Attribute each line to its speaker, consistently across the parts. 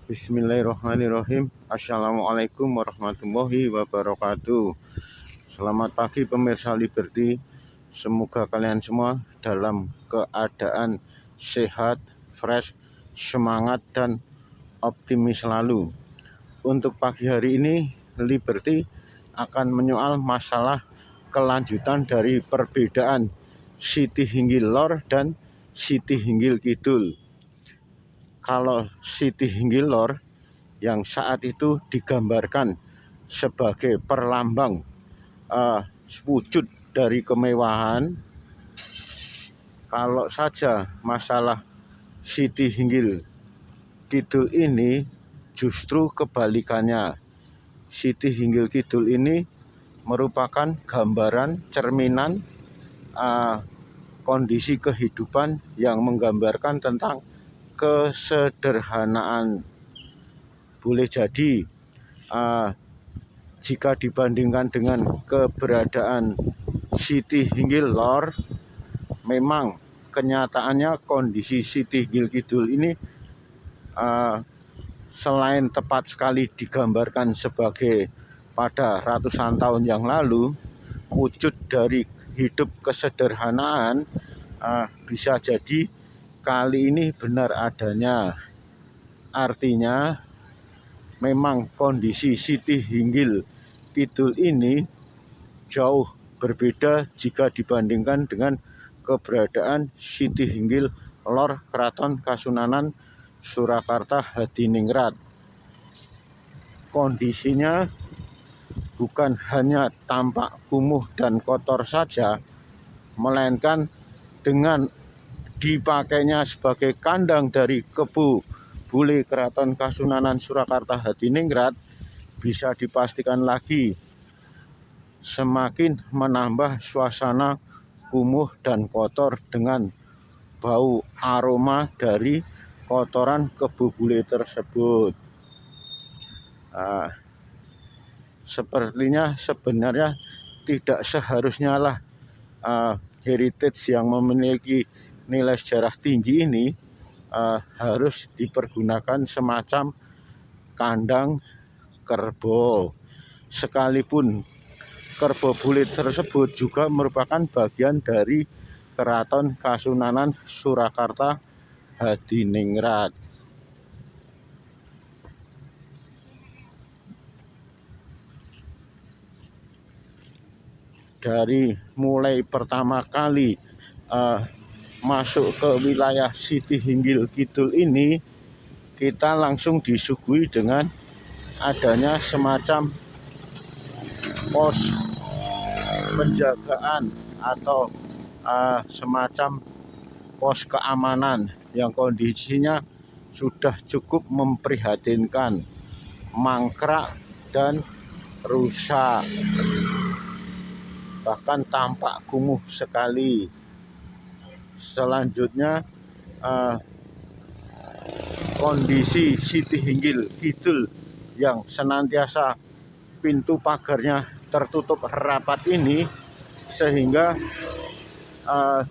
Speaker 1: Bismillahirrahmanirrahim. Assalamualaikum warahmatullahi wabarakatuh. Selamat pagi pemirsa Liberty. Semoga kalian semua dalam keadaan sehat, fresh, semangat, dan optimis selalu. Untuk pagi hari ini, Liberty akan menyoal masalah kelanjutan dari perbedaan Siti Hinggil Lor dan Siti Hinggil Kidul. Kalau Siti Hinggil Lor yang saat itu digambarkan sebagai perlambang wujud dari kemewahan, kalau saja masalah Siti Hinggil Kidul ini justru kebalikannya. Siti Hinggil Kidul ini merupakan gambaran cerminan kondisi kehidupan yang menggambarkan tentang kesederhanaan. Boleh jadi jika dibandingkan dengan keberadaan Siti Hinggil Lor, memang kenyataannya kondisi Siti Hinggil Kidul ini selain tepat sekali digambarkan sebagai pada ratusan tahun yang lalu, wujud dari hidup kesederhanaan bisa jadi kali ini benar adanya. Artinya memang kondisi Siti Hinggil Kidul ini jauh berbeda jika dibandingkan dengan keberadaan Siti Hinggil Lor Keraton Kasunanan Surakarta Hadiningrat. Kondisinya bukan hanya tampak kumuh dan kotor saja, melainkan dengan dipakainya sebagai kandang dari Kebu Bule Keraton Kasunanan Surakarta Hadiningrat, bisa dipastikan lagi semakin menambah suasana kumuh dan kotor dengan bau aroma dari kotoran Kebu Bule tersebut. Sepertinya sebenarnya tidak seharusnya lah heritage yang memiliki nilai sejarah tinggi ini harus dipergunakan semacam kandang kerbau, sekalipun kerbau bule tersebut juga merupakan bagian dari Keraton Kasunanan Surakarta Hadiningrat. Dari mulai pertama kali masuk ke wilayah Siti Hinggil Kidul ini, kita langsung disuguhi dengan adanya semacam pos penjagaan atau semacam pos keamanan yang kondisinya sudah cukup memprihatinkan, mangkrak dan rusak, bahkan tampak kumuh sekali. Selanjutnya kondisi Siti Hinggil Kidul yang senantiasa pintu pagarnya tertutup rapat ini, sehingga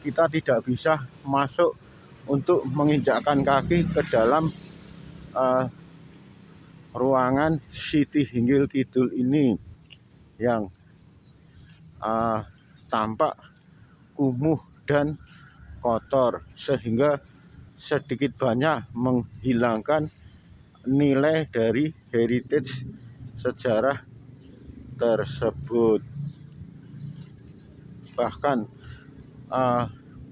Speaker 1: kita tidak bisa masuk untuk menginjakkan kaki ke dalam ruangan Siti Hinggil Kidul ini yang tampak kumuh dan kotor, sehingga sedikit banyak menghilangkan nilai dari heritage sejarah tersebut. Bahkan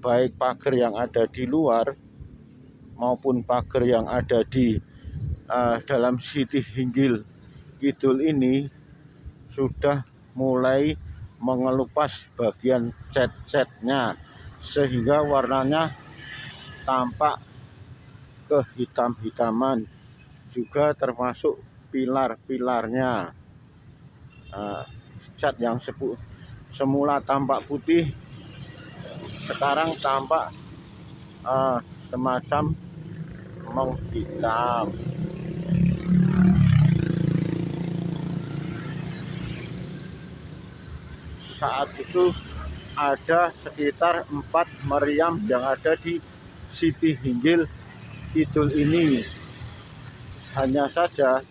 Speaker 1: baik pagar yang ada di luar maupun pagar yang ada di dalam Siti Hinggil Kidul ini sudah mulai mengelupas bagian cat-catnya, sehingga warnanya tampak kehitam-hitaman, juga termasuk pilar-pilarnya. Cat yang semula tampak putih sekarang tampak semacam menghitam. Saat itu ada sekitar 4 meriam yang ada di Siti Hinggil Kidul ini. hanya saja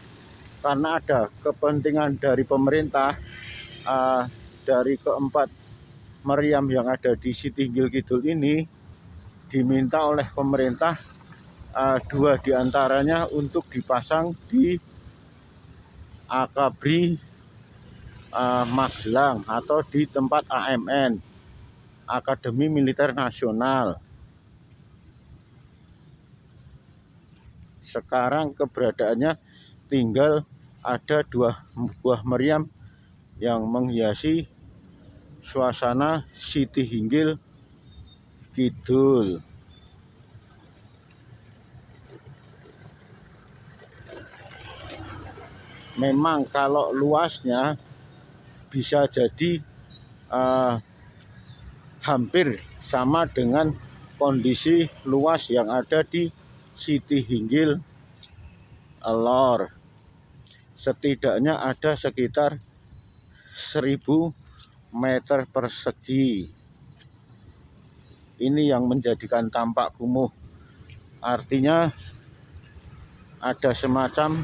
Speaker 1: karena ada kepentingan dari pemerintah, dari keempat meriam yang ada di Siti Hinggil Kidul ini diminta oleh pemerintah 2 diantaranya untuk dipasang di Akabri Magelang atau di tempat AMN, Akademi Militer Nasional. Sekarang keberadaannya tinggal ada 2 buah meriam yang menghiasi suasana Siti Hinggil Kidul. Memang kalau luasnya bisa jadi hampir sama dengan kondisi luas yang ada di Siti Hinggil Lor. Setidaknya ada sekitar 1000 meter persegi. Ini yang menjadikan tampak kumuh. Artinya ada semacam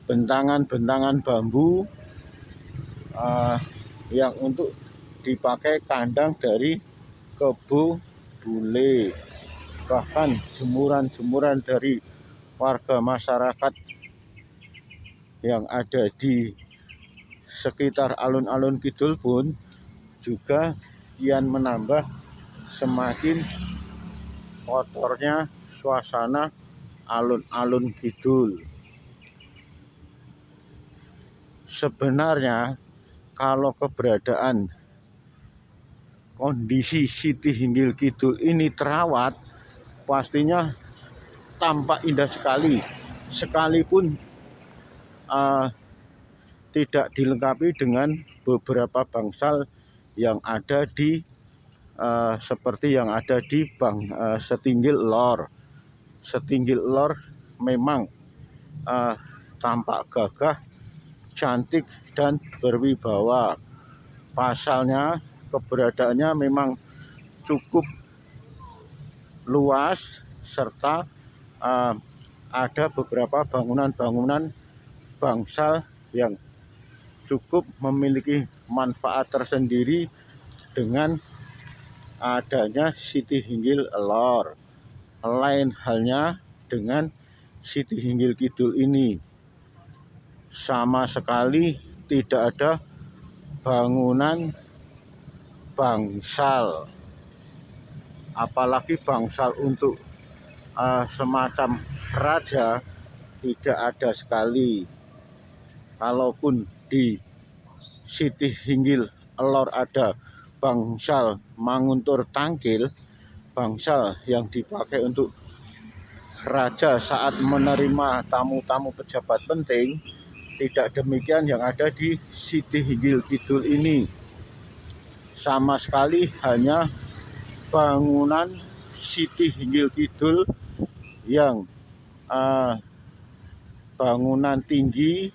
Speaker 1: bentangan-bentangan bambu yang untuk dipakai kandang dari kebo bule. Bahkan jemuran-jemuran dari warga masyarakat yang ada di sekitar alun-alun kidul pun juga kian menambah semakin kotornya suasana alun-alun kidul. Sebenarnya kalau keberadaan kondisi Siti Hinggil Kidul ini terawat, pastinya tampak indah sekali, sekalipun tidak dilengkapi dengan beberapa bangsal yang ada di seperti yang ada di Setinggil Lor. Setinggil Lor memang tampak gagah, cantik dan berwibawa. Pasalnya keberadaannya memang cukup luas serta ada beberapa bangunan-bangunan bangsal yang cukup memiliki manfaat tersendiri dengan adanya Siti Hinggil Lor. Lain halnya dengan Siti Hinggil Kidul ini, sama sekali tidak ada bangunan bangsal, apalagi bangsal untuk semacam raja tidak ada sekali. Kalaupun di Siti Hinggil Lor ada bangsal Manguntur Tangkil, bangsal yang dipakai untuk raja saat menerima tamu-tamu pejabat penting, tidak demikian yang ada di Siti Hinggil Kidul ini. Sama sekali hanya bangunan Siti Hinggil Kidul yang bangunan tinggi,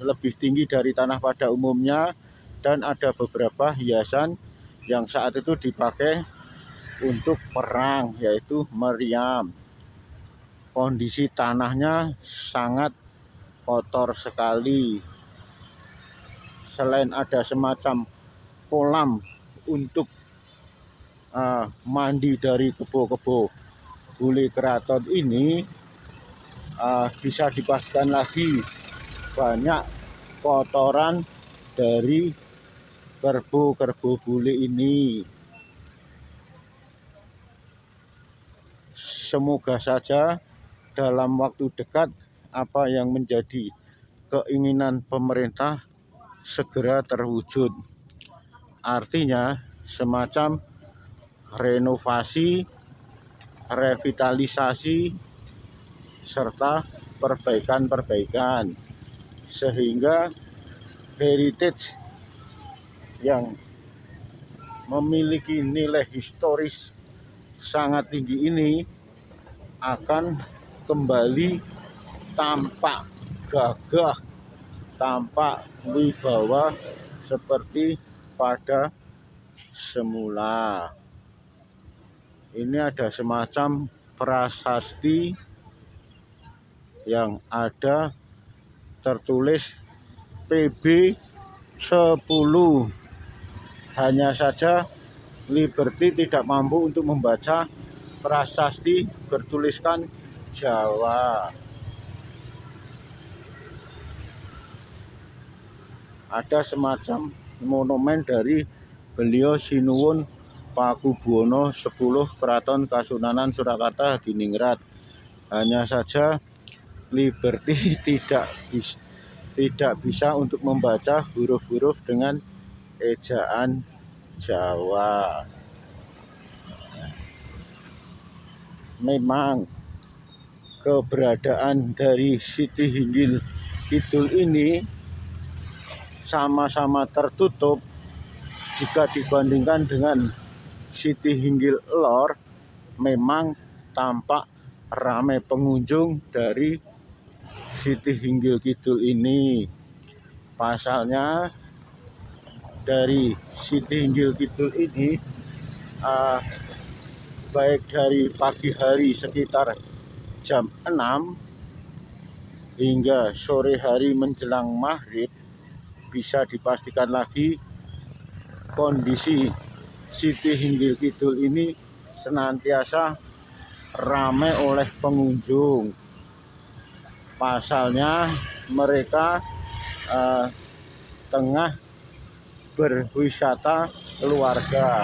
Speaker 1: lebih tinggi dari tanah pada umumnya, dan ada beberapa hiasan yang saat itu dipakai untuk perang, yaitu meriam. Kondisi tanahnya sangat kotor sekali. Selain ada semacam kolam untuk mandi dari kebo-kebo bule keraton ini, bisa dipastikan lagi banyak kotoran dari kerbau-kerbau bule ini. Semoga saja dalam waktu dekat apa yang menjadi keinginan pemerintah segera terwujud. Artinya semacam renovasi, revitalisasi, serta perbaikan-perbaikan, sehingga heritage yang memiliki nilai historis sangat tinggi ini akan kembali tampak gagah, tampak wibawa seperti pada semula. Ini ada semacam prasasti yang ada tertulis PB 10. Hanya saja Liberty tidak mampu untuk membaca prasasti bertuliskan Jawa. Ada semacam monumen dari beliau Sinuwun Pakubuwono 10 Keraton Kasunanan Surakarta Hadiningrat. Hanya saja Liberty tidak bisa untuk membaca huruf-huruf dengan ejaan Jawa. Memang keberadaan dari Siti Hinggil Kidul ini sama-sama tertutup jika dibandingkan dengan Siti Hinggil Lor. Memang tampak ramai pengunjung dari Siti Hinggil Kidul ini. Pasalnya dari Siti Hinggil Kidul ini baik dari pagi hari sekitar jam 6 hingga sore hari menjelang maghrib, bisa dipastikan lagi kondisi Siti Hinggil Kidul ini senantiasa ramai oleh pengunjung. Pasalnya mereka tengah berwisata keluarga.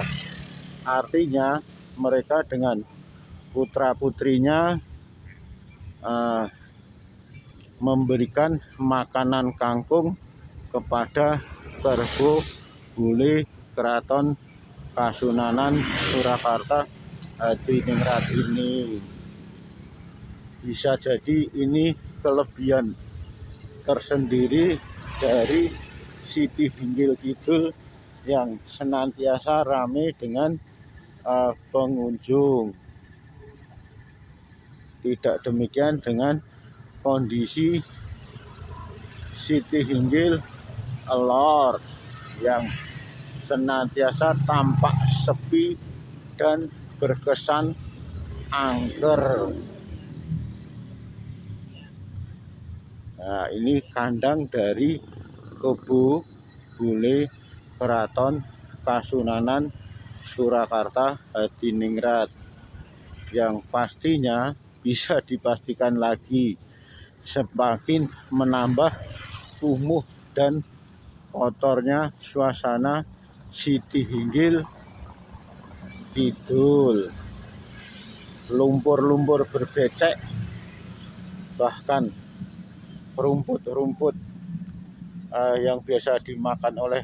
Speaker 1: Artinya mereka dengan putra-putrinya memberikan makanan kangkung kepada Kerbo Bule Keraton Kasunanan Surakarta Hadiningrat ini. Bisa jadi ini kelebihan tersendiri dari Siti Hinggil Kidul yang senantiasa ramai dengan pengunjung. Tidak demikian dengan kondisi Siti Hinggil Lor yang senantiasa tampak sepi dan berkesan angker. Nah, ini kandang dari Kerbo Bule Keraton Kasunanan Surakarta Hadiningrat, yang pastinya bisa dipastikan lagi semakin menambah kumuh dan kotornya suasana Siti Hinggil Kidul. Lumpur-lumpur berbecek, bahkan rumput-rumput yang biasa dimakan oleh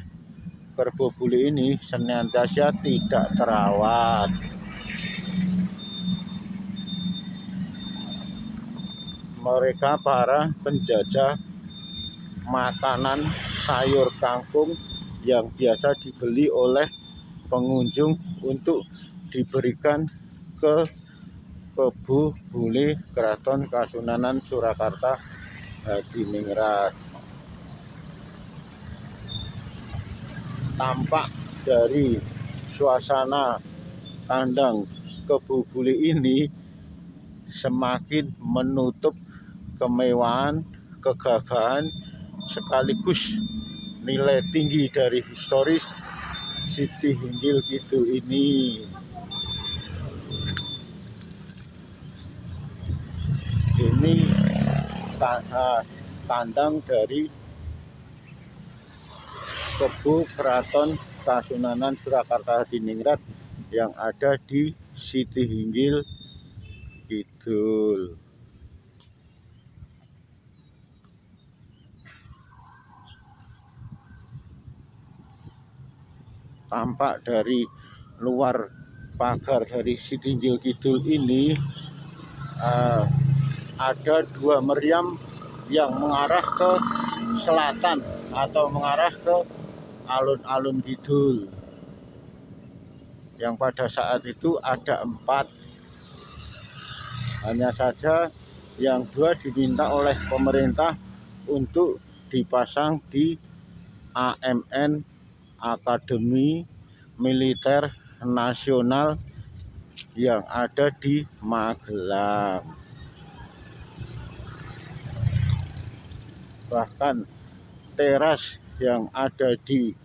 Speaker 1: Kerbo Bule ini senantiasa tidak terawat. Mereka para penjajah makanan sayur kangkung yang biasa dibeli oleh pengunjung untuk diberikan ke Kerbo Bule Keraton Kasunanan Surakarta Hadiningrat. Tampak dari suasana kandang Kerbo Bule ini semakin menutup kemewahan, kegagahan, sekaligus nilai tinggi dari historis Siti Hinggil Kidul ini. Ini kandang dari Kerbo Keraton Kasunanan Surakarta Hadiningrat yang ada di Siti Hinggil Kidul. Tampak dari luar pagar dari Siti Hinggil Kidul ini ada dua meriam yang mengarah ke selatan atau mengarah ke alun-alun kidul, yang pada saat itu ada 4. Hanya saja yang 2 diminta oleh pemerintah untuk dipasang di AMN Akademi Militer Nasional yang ada di Magelang. Bahkan teras yang ada di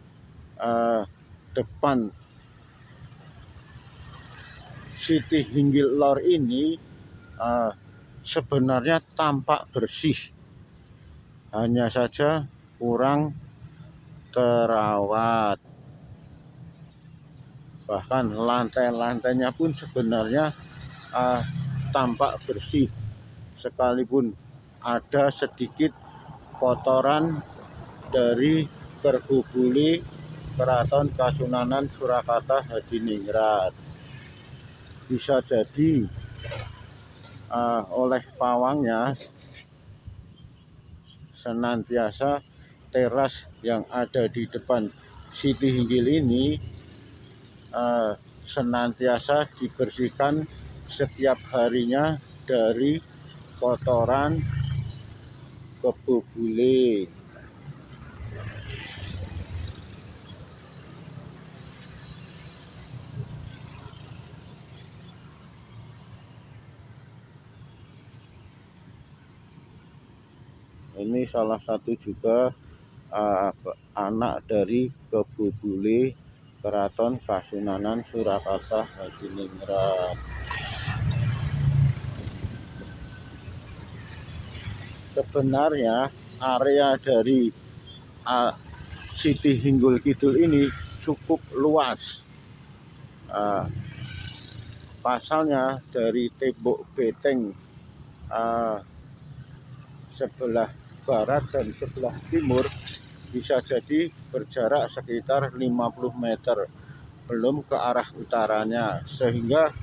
Speaker 1: depan Siti Hinggil Lor ini sebenarnya tampak bersih, hanya saja kurang terawat. Bahkan lantai-lantainya pun sebenarnya tampak bersih, sekalipun ada sedikit kotoran dari Kerbubule Keraton Kasunanan Surakarta Hadiningrat. Bisa jadi oleh pawangnya senantiasa teras yang ada di depan Siti Hinggil ini senantiasa dibersihkan setiap harinya dari kotoran kebo bule. Ini salah satu juga anak dari kebo bule Keraton Kasunanan Surakarta Hadiningrat. Sebenarnya area dari Siti Hinggil Kidul ini cukup luas. Pasalnya dari tembok beteng sebelah barat dan sebelah timur bisa jadi berjarak sekitar 50 meter, belum ke arah utaranya, sehingga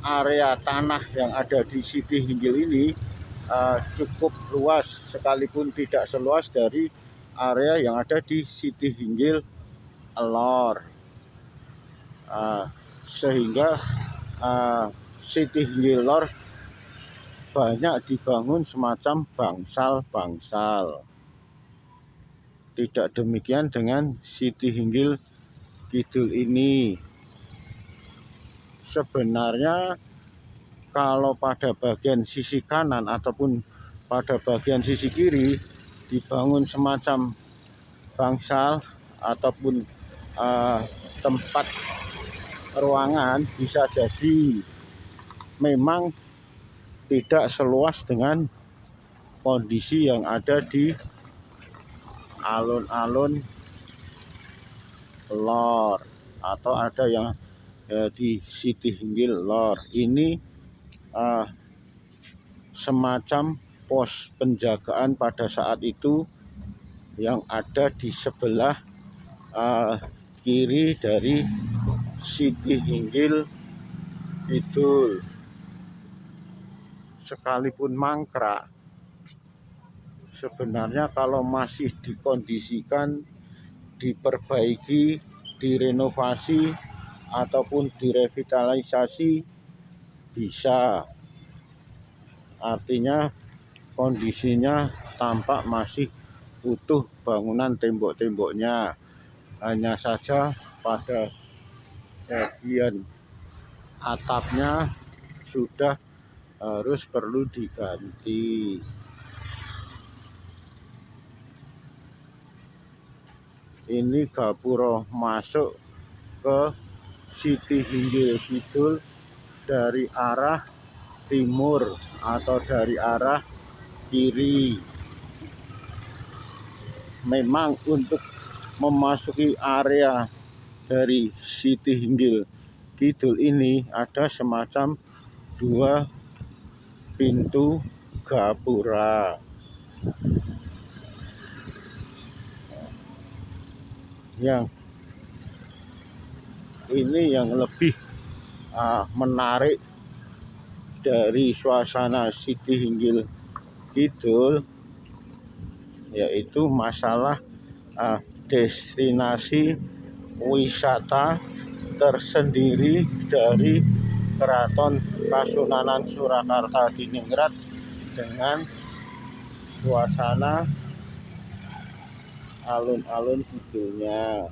Speaker 1: area tanah yang ada di Siti Hinggil ini cukup luas, sekalipun tidak seluas dari area yang ada di Siti Hinggil Lor. Sehingga Siti Hinggil Lor banyak dibangun semacam bangsal-bangsal. Tidak demikian dengan Siti Hinggil Kidul ini. Sebenarnya kalau pada bagian sisi kanan ataupun pada bagian sisi kiri dibangun semacam bangsal ataupun tempat ruangan, bisa jadi memang tidak seluas dengan kondisi yang ada di alun-alun Lor, atau ada yang di Siti Hinggil Lor. Ini semacam pos penjagaan pada saat itu yang ada di sebelah kiri dari Siti Hinggil Kidul. Sekalipun mangkrak, sebenarnya kalau masih dikondisikan, diperbaiki, direnovasi ataupun direvitalisasi bisa. Artinya kondisinya tampak masih utuh bangunan tembok-temboknya, hanya saja pada bagian atapnya sudah harus perlu diganti. Ini gapura masuk ke Siti Hinggil Kidul dari arah timur atau dari arah kiri. Memang untuk memasuki area dari Siti Hinggil Kidul ini ada semacam dua pintu gapura. Yang ini yang lebih menarik dari suasana Siti Hinggil Kidul, yaitu masalah destinasi wisata tersendiri dari Keraton Kasunanan Surakarta Hadiningrat dengan suasana alun-alun kidulnya.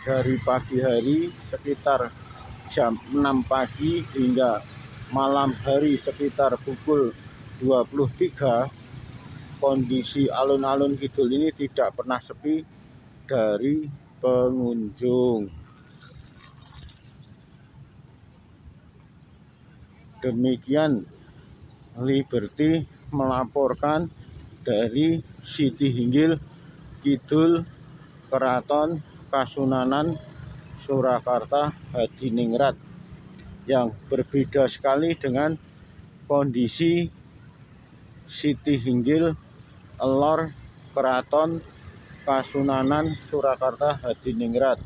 Speaker 1: dari pagi hari sekitar jam 6 pagi hingga malam hari sekitar pukul 23, kondisi alun-alun kidul ini tidak pernah sepi dari pengunjung. Demikian Liberty melaporkan dari Siti Hinggil Kidul Keraton Kasunanan Surakarta Hadiningrat, yang berbeda sekali dengan kondisi Siti Hinggil Elor Keraton Kasunanan Surakarta Hadiningrat.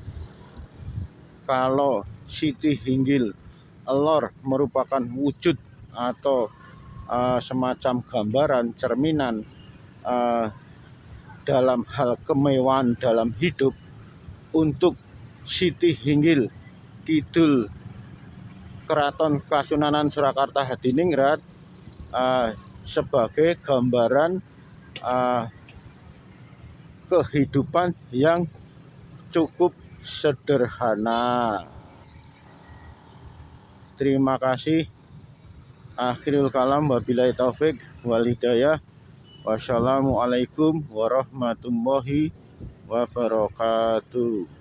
Speaker 1: Kalau Siti Hinggil Elor merupakan wujud atau semacam gambaran cerminan dalam hal kemewahan dalam hidup, untuk Siti Hinggil Kidul Keraton Kasunanan Surakarta Hadiningrat sebagai gambaran kehidupan yang cukup sederhana. Terima kasih. Akhirul kalam, wabillahi taufik wal hidayah. Wassalamualaikum warahmatullahi wabarakatuh.